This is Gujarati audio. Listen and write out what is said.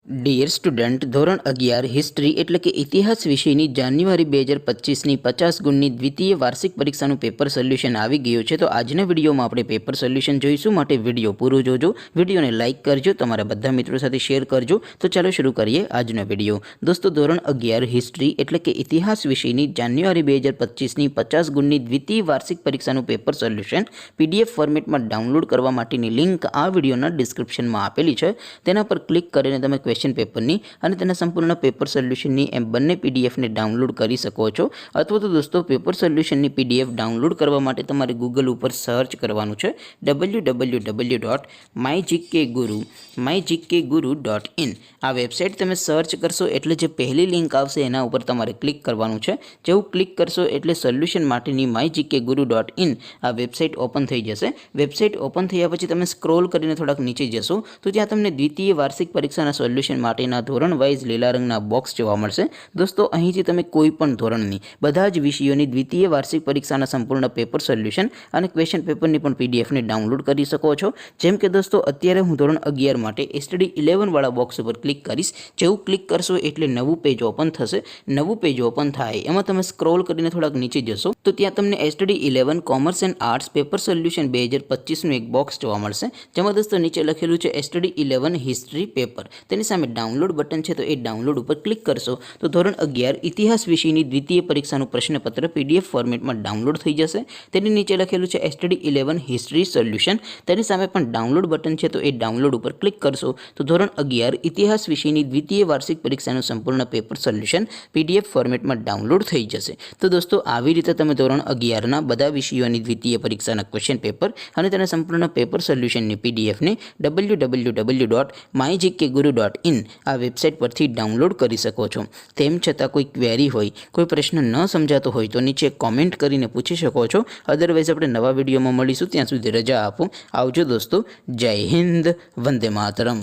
ડિયર સ્ટુડન્ટ, ધોરણ 11 હિસ્ટ્રી એટલે કે ઇતિહાસ વિષયની જાન્યુઆરી 2025ની 50 ગુણની દ્વિતીય વાર્ષિક પરીક્ષાનું પેપર સોલ્યુશન આવી ગયું છે. તો આજના વિડીયોમાં આપણે પેપર સોલ્યુશન જોઈશું, માટે વિડીયો પૂરો જોજો. વિડીયોને લાઇક કરજો, તમારા બધા મિત્રો સાથે શેર કરજો. તો ચાલો શરૂ કરીએ આજનો વિડીયો. દોસ્તો, ધોરણ 11 હિસ્ટ્રી એટલે કે ઇતિહાસ વિષયની જાન્યુઆરી 2025ની 50 ગુણની દ્વિતીય વાર્ષિક પરીક્ષાનું પેપર સોલ્યુશન PDF ફોર્મેટમાં ડાઉનલોડ કરવા માટેની લિંક આ વિડીયોના ડિસ્ક્રિપ્શનમાં આપેલી છે. તેના પર ક્લિક કરીને તમે ક્વેશ્ચન પેપરની અને તેના સંપૂર્ણ પેપર સોલ્યુશનની એમ બંને પીડીએફને ડાઉનલોડ કરી શકો છો. અથવા તો દોસ્તો, પેપર સોલ્યુશનની PDF ડાઉનલોડ કરવા માટે તમારે ગૂગલ ઉપર સર્ચ કરવાનું છે www.mygkguru.in. આ વેબસાઇટ તમે સર્ચ કરશો એટલે જે પહેલી લિંક આવશે એના ઉપર તમારે ક્લિક કરવાનું છે. જેવું ક્લિક કરશો એટલે સોલ્યુશન માટેની mygkguru.in આ વેબસાઇટ ઓપન થઈ જશે. વેબસાઇટ ઓપન થયા પછી તમે સ્ક્રોલ કરીને થોડાક નીચે જશો તો ત્યાં તમને દ્વિતીય વાર્ષિક પરીક્ષાના સોલ્યુશન માટેના ધોરણ વાઇઝ લીલા રંગના બોક્સ જોવા મળશે. દોસ્તો, અહીંથી તમે કોઈ પણ ધોરણની બધા જ વિષયોની દ્વિતીય વાર્ષિક પરીક્ષાના સંપૂર્ણ પેપર સોલ્યુશન અને ક્વેશ્ચન પેપરની પણ પીડીએફને ડાઉનલોડ કરી શકો છો. જેમ કે દોસ્તો, અત્યારે હું ધોરણ 11 માટે STD 11 વાળા બોક્સ ઉપર ક્લિક કરીશ. જેવું ક્લિક કરશો એટલે નવું પેજ ઓપન થશે. નવું પેજ ઓપન થાય એમાં તમે સ્ક્રોલ કરીને થોડાક નીચે જશો તો ત્યાં તમને STD 11 commerce and arts paper solution 2025નું એક બોક્સ જોવા મળશે. જેમાં દોસ્તો નીચે લખેલું છે STD 11 હિસ્ટ્રી પેપર. તેની સામે ડાઉનલોડ બટન છે, તો એ ડાઉનલોડ ઉપર ક્લિક કરશો તો ધોરણ 11 ઇતિહાસ વિષયની દ્વિતીય પરીક્ષાનું પ્રશ્નપત્ર PDF ફોર્મેટમાં ડાઉનલોડ થઈ જશે. તેની નીચે લખેલું છે STD 11 હિસ્ટ્રી સોલ્યુશન. તેની સામે પણ ડાઉનલોડ બટન છે, તો એ ડાઉનલોડ ઉપર ક્લિક કરશો તો ધોરણ 11 ઇતિહાસ વિષયની દ્વિતીય વાર્ષિક પરીક્ષાનું સંપૂર્ણ પેપર સોલ્યુશન PDF ફોર્મેટમાં ડાઉનલોડ થઈ જશે. તો દોસ્તો, આવી રીતે તમે ધોરણ 11ના બધા વિષયોની દ્વિતીય પરીક્ષાના ક્વેશ્ચન પેપર અને તેના સંપૂર્ણ પેપર સોલ્યુશનની PDFને www.mygkguru.in આ વેબસાઇટ પરથી ડાઉનલોડ કરી શકો છો. તેમ છતાં કોઈ ક્વેરી હોય, કોઈ પ્રશ્ન ન સમજાતો હોય તો નીચે કોમેન્ટ કરીને પૂછી શકો છો. અદરવાઇઝ આપણે નવા વિડીયોમાં મળીશું. ત્યાં સુધી રજા આપો. આવજો દોસ્તો. જય હિન્દ. વંદે માતરમ.